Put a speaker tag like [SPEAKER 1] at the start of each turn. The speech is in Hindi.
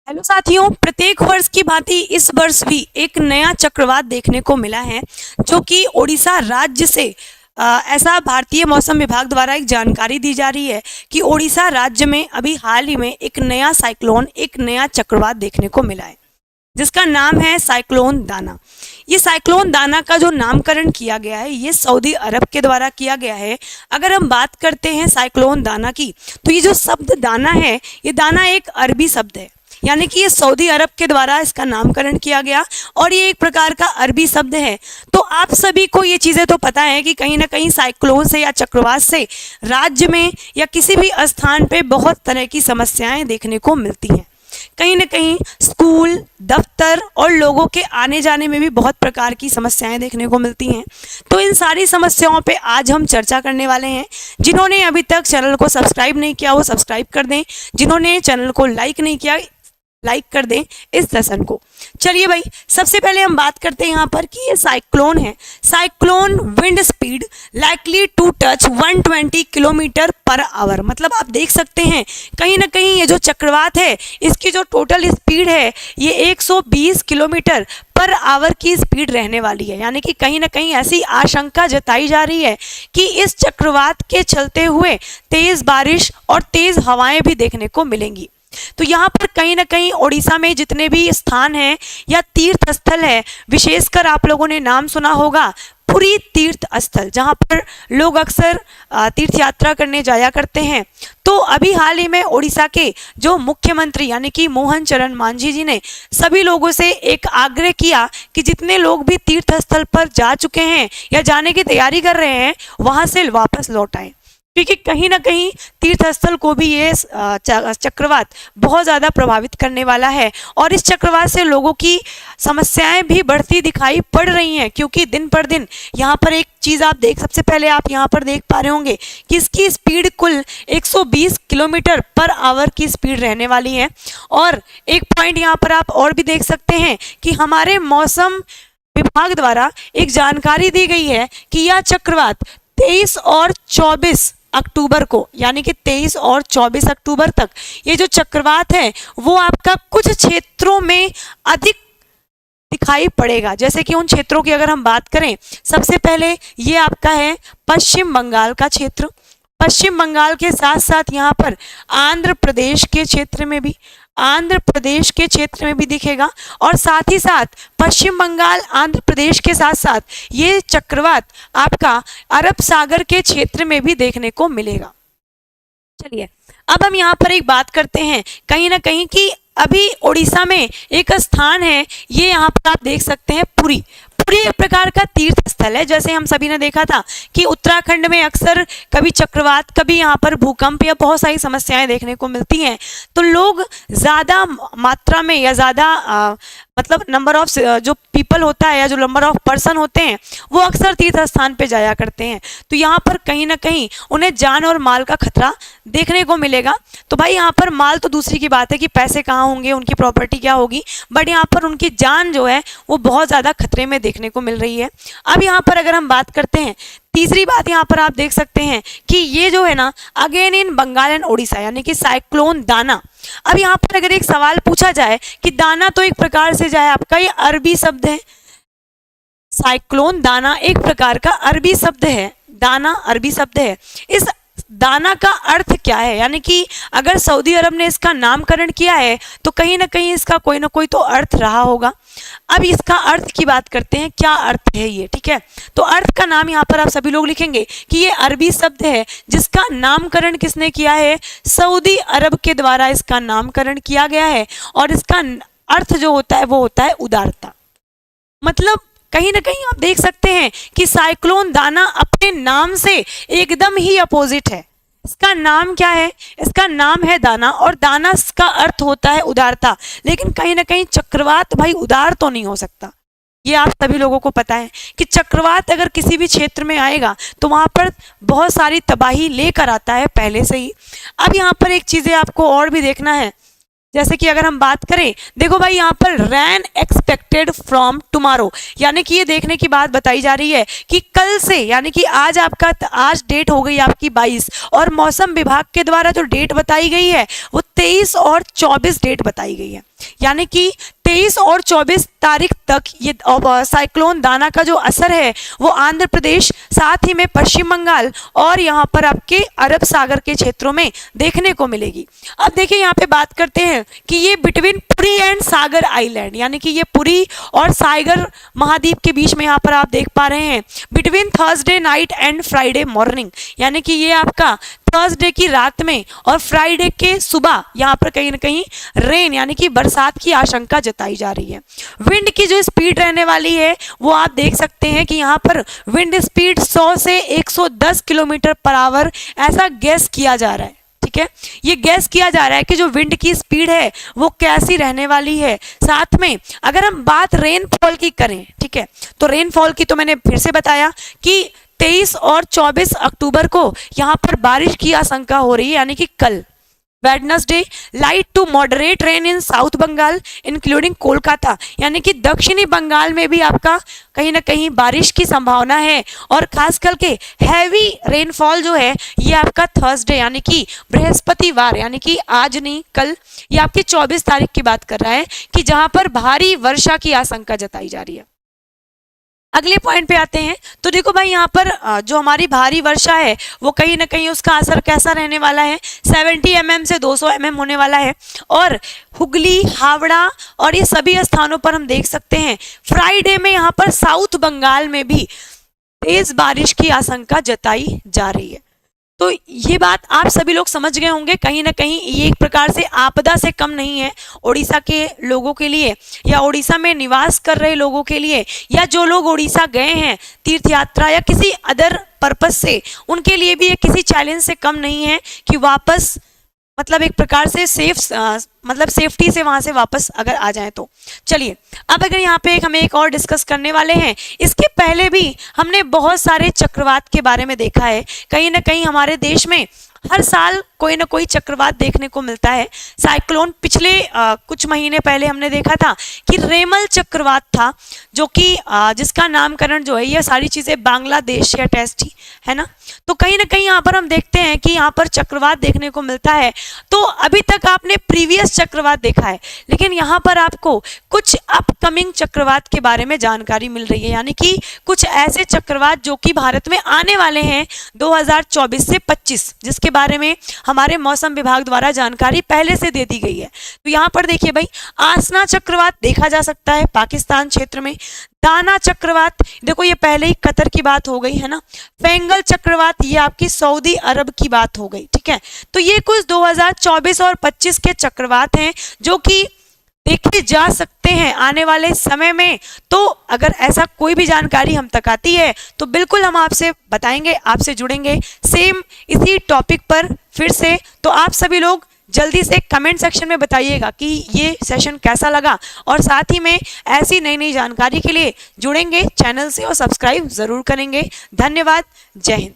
[SPEAKER 1] हेलो साथियों, प्रत्येक वर्ष की भांति इस वर्ष भी एक नया चक्रवात देखने को मिला है जो कि ओडिशा राज्य से ऐसा भारतीय मौसम विभाग द्वारा एक जानकारी दी जा रही है कि ओडिशा राज्य में अभी हाल ही में एक नया साइक्लोन, एक नया चक्रवात देखने को मिला है जिसका नाम है साइक्लोन दाना। ये साइक्लोन दाना का जो नामकरण किया गया है ये सऊदी अरब के द्वारा किया गया है। अगर हम बात करते हैं साइक्लोन दाना की, तो ये जो शब्द दाना है, ये दाना एक अरबी शब्द है, यानी कि ये सऊदी अरब के द्वारा इसका नामकरण किया गया और ये एक प्रकार का अरबी शब्द है। तो आप सभी को ये चीज़ें तो पता है कि कहीं ना कहीं साइक्लोन से या चक्रवात से राज्य में या किसी भी स्थान पे बहुत तरह की समस्याएं देखने को मिलती हैं। कहीं ना कहीं स्कूल, दफ्तर और लोगों के आने जाने में भी बहुत प्रकार की समस्याएं देखने को मिलती हैं। तो इन सारी समस्याओं पे आज हम चर्चा करने वाले हैं। जिन्होंने अभी तक चैनल को सब्सक्राइब नहीं किया वो सब्सक्राइब कर दें, जिन्होंने चैनल को लाइक नहीं किया लाइक कर दें इस सेशन को। चलिए भाई, सबसे पहले हम बात करते हैं यहाँ पर कि ये साइक्लोन है। Cyclone wind speed likely to touch 120 kilometre per hour, मतलब आप देख सकते हैं कहीं ना कहीं ये जो चक्रवात है इसकी जो टोटल स्पीड है ये 120 किलोमीटर पर आवर की स्पीड रहने वाली है। यानी कि कहीं ना कहीं ऐसी आशंका जताई जा रही है कि इस चक्रवात के चलते हुए तेज बारिश और तेज हवाएं भी देखने को मिलेंगी। तो यहाँ पर कहीं ना कहीं ओडिशा में जितने भी स्थान हैं या तीर्थ स्थल है, विशेषकर आप लोगों ने नाम सुना होगा पुरी तीर्थ स्थल, जहाँ पर लोग अक्सर तीर्थ यात्रा करने जाया करते हैं। तो अभी हाल ही में ओडिशा के जो मुख्यमंत्री यानी कि मोहन चरण मांझी जी ने सभी लोगों से एक आग्रह किया कि जितने लोग भी तीर्थ स्थल पर जा चुके हैं या जाने की तैयारी कर रहे हैं वहाँ से वापस लौट आएं, क्योंकि कहीं ना कहीं तीर्थ स्थल को भी ये चक्रवात बहुत ज़्यादा प्रभावित करने वाला है और इस चक्रवात से लोगों की समस्याएं भी बढ़ती दिखाई पड़ रही हैं। क्योंकि दिन पर दिन यहाँ पर एक चीज़ आप सबसे पहले आप यहाँ पर देख पा रहे होंगे कि इसकी स्पीड कुल 120 किलोमीटर पर आवर की स्पीड रहने वाली है। और एक पॉइंट यहाँ पर आप और भी देख सकते हैं कि हमारे मौसम विभाग द्वारा एक जानकारी दी गई है कि यह चक्रवात 23 और 24 अक्टूबर को, यानी कि 23 और 24 अक्टूबर तक ये जो चक्रवात है वो आपका कुछ क्षेत्रों में अधिक दिखाई पड़ेगा। जैसे कि उन क्षेत्रों की अगर हम बात करें, सबसे पहले ये आपका है पश्चिम बंगाल का क्षेत्र। पश्चिम बंगाल के साथ साथ यहाँ पर आंध्र प्रदेश के क्षेत्र में भी दिखेगा और साथ ही साथ पश्चिम बंगाल, आंध्र प्रदेश के साथ साथ ये चक्रवात आपका अरब सागर के क्षेत्र में भी देखने को मिलेगा। चलिए अब हम यहाँ पर एक बात करते हैं कहीं ना कहीं कि अभी ओडिशा में एक स्थान है, ये यहाँ पर आप देख सकते हैं पुरी एक प्रकार का तीर्थ स्थल है। जैसे हम सभी ने देखा था कि उत्तराखंड में अक्सर कभी चक्रवात, कभी यहाँ पर भूकंप या बहुत सारी समस्याएं देखने को मिलती हैं। तो लोग ज़्यादा मात्रा में या ज़्यादा मतलब नंबर ऑफ जो पीपल होता है या जो नंबर ऑफ पर्सन होते हैं वो अक्सर तीर्थ स्थान पे जाया करते हैं। तो यहाँ पर कहीं ना कहीं उन्हें जान और माल का खतरा देखने को मिलेगा। तो भाई यहाँ पर माल तो दूसरी की बात है कि पैसे कहाँ होंगे, उनकी प्रॉपर्टी क्या होगी, बट यहाँ पर उनकी जान जो है वो बहुत ज़्यादा खतरे में देखने को मिल रही है। अब यहाँ पर अगर हम बात करते हैं, तीसरी बात यहाँ पर आप देख सकते हैं कि ये जो है ना again in Bengal and Odisha, यानी कि साइक्लोन दाना। अब यहाँ पर अगर एक सवाल पूछा जाए कि दाना तो एक प्रकार से जाए आपका ये अरबी शब्द है, साइक्लोन दाना एक प्रकार का अरबी शब्द है, दाना अरबी शब्द है। इस दाना का अर्थ क्या है, यानी कि अगर सऊदी अरब ने इसका नामकरण किया है तो कहीं ना कहीं इसका कोई ना कोई तो अर्थ रहा होगा। अब इसका अर्थ की बात करते हैं, क्या अर्थ है ये, ठीक है। तो अर्थ का नाम यहाँ पर आप सभी लोग लिखेंगे कि ये अरबी शब्द है जिसका नामकरण किसने किया है, सऊदी अरब के द्वारा इसका नामकरण किया गया है। और इसका अर्थ जो होता है वो होता है उदारता। मतलब कहीं ना कहीं आप देख सकते हैं कि साइक्लोन दाना अपने नाम से एकदम ही अपोजिट है। इसका नाम क्या है, इसका नाम है दाना और दाना का अर्थ होता है उदारता। लेकिन कहीं ना कहीं चक्रवात भाई उदार तो नहीं हो सकता, ये आप सभी लोगों को पता है कि चक्रवात अगर किसी भी क्षेत्र में आएगा तो वहाँ पर बहुत सारी तबाही लेकर आता है पहले से ही। अब यहाँ पर एक चीज़ें आपको और भी देखना है जैसे कि अगर हम बात करें, देखो भाई यहाँ पर रेन एक्सपेक्टेड फ्रॉम टुमारो, यानी कि ये देखने की बात बताई जा रही है कि कल से, यानी कि आज डेट हो गई आपकी 22, और मौसम विभाग के द्वारा जो डेट बताई गई है वो 23 और 24 डेट बताई गई है, यानी कि 23 और 24 तारीख तक ये साइक्लोन दाना का जो असर है वो आंध्र प्रदेश, साथ ही में पश्चिम बंगाल और यहाँ पर आपके अरब सागर के क्षेत्रों में देखने को मिलेगी। अब देखिए यहाँ पे बात करते हैं कि ये between Puri and Sagar island, यानी कि ये पुरी और सागर महाद्वीप के बीच में यहाँ पर आप देख पा रहे हैं, between Thursday night and Friday morning, यानी कि ये आपका थर्सडे की रात में और फ्राइडे के सुबह यहाँ पर कहीं ना कहीं रेन यानी कि बरसात की आशंका जताई जा रही है। विंड की जो स्पीड रहने वाली है वो आप देख सकते हैं कि यहाँ पर विंड स्पीड 100 से 110 किलोमीटर पर आवर ऐसा गैस किया जा रहा है। ठीक है, ये गैस किया जा रहा है कि जो विंड की स्पीड है वो कैसी रहने वाली है। साथ में अगर हम बात रेनफॉल की करें, ठीक है, तो रेनफॉल की तो मैंने फिर से बताया कि 23 और 24 अक्टूबर को यहाँ पर बारिश की आशंका हो रही है, यानी कि कल Wednesday light to moderate rain in south Bengal including Kolkata, यानी कि दक्षिणी बंगाल में भी आपका कहीं ना कहीं बारिश की संभावना है, और खास करके हैवी रेनफॉल जो है ये आपका थर्सडे यानी कि बृहस्पतिवार, यानी कि आज नहीं कल, ये आपकी 24 तारीख की बात कर रहा है कि जहां पर भारी वर्षा की आशंका जताई जा रही है। अगले पॉइंट पे आते हैं, तो देखो भाई यहाँ पर जो हमारी भारी वर्षा है वो कहीं ना कहीं उसका असर कैसा रहने वाला है, 70 mm से 200 mm होने वाला है, और हुगली, हावड़ा और ये सभी स्थानों पर हम देख सकते हैं फ्राइडे में यहाँ पर साउथ बंगाल में भी तेज बारिश की आशंका जताई जा रही है। तो ये बात आप सभी लोग समझ गए होंगे, कहीं ना कहीं ये एक प्रकार से आपदा से कम नहीं है उड़ीसा के लोगों के लिए, या उड़ीसा में निवास कर रहे लोगों के लिए, या जो लोग उड़ीसा गए हैं तीर्थ यात्रा या किसी अदर पर्पस से, उनके लिए भी ये किसी चैलेंज से कम नहीं है कि वापस मतलब एक प्रकार से सेफ्टी से वहां से वापस अगर आ जाए तो। चलिए अब अगर यहाँ पे हमें एक और डिस्कस करने वाले हैं, इसके पहले भी हमने बहुत सारे चक्रवात के बारे में देखा है। कहीं ना कहीं हमारे देश में हर साल कोई ना कोई चक्रवात देखने को मिलता है। साइक्लोन पिछले कुछ महीने पहले हमने देखा था कि रेमल चक्रवात था, जो कि जिसका नामकरण जो है, ये सारी चीज़ें बांग्लादेश या टेस्ट ही है ना। तो कहीं ना कहीं यहाँ पर हम देखते हैं कि यहाँ पर चक्रवात देखने को मिलता है। तो अभी तक आपने प्रीवियस चक्रवात देखा है, लेकिन यहाँ पर आपको कुछ अपकमिंग चक्रवात के बारे में जानकारी मिल रही है, यानी कि कुछ ऐसे चक्रवात जो कि भारत में आने वाले हैं 2024 से 25, जिसके बारे में हमारे मौसम विभाग द्वारा जानकारी पहले से दे दी गई है। तो यहाँ पर देखिए भाई, आसना चक्रवात देखा जा सकता है पाकिस्तान क्षेत्र में। दाना चक्रवात, देखो ये पहले ही कतर की बात हो गई है ना। फेंगल चक्रवात, ये आपकी सऊदी अरब की बात हो गई, ठीक है। तो ये कुछ 2024 और 25 के चक्रवात हैं जो कि देखे जा सकते हैं आने वाले समय में। तो अगर ऐसा कोई भी जानकारी हम तक आती है तो बिल्कुल हम आपसे बताएंगे, आपसे जुड़ेंगे सेम इसी टॉपिक पर फिर से। तो आप सभी लोग जल्दी से कमेंट सेक्शन में बताइएगा कि ये सेशन कैसा लगा, और साथ ही में ऐसी नई नई जानकारी के लिए जुड़ेंगे चैनल से और सब्सक्राइब ज़रूर करेंगे। धन्यवाद, जय हिंद।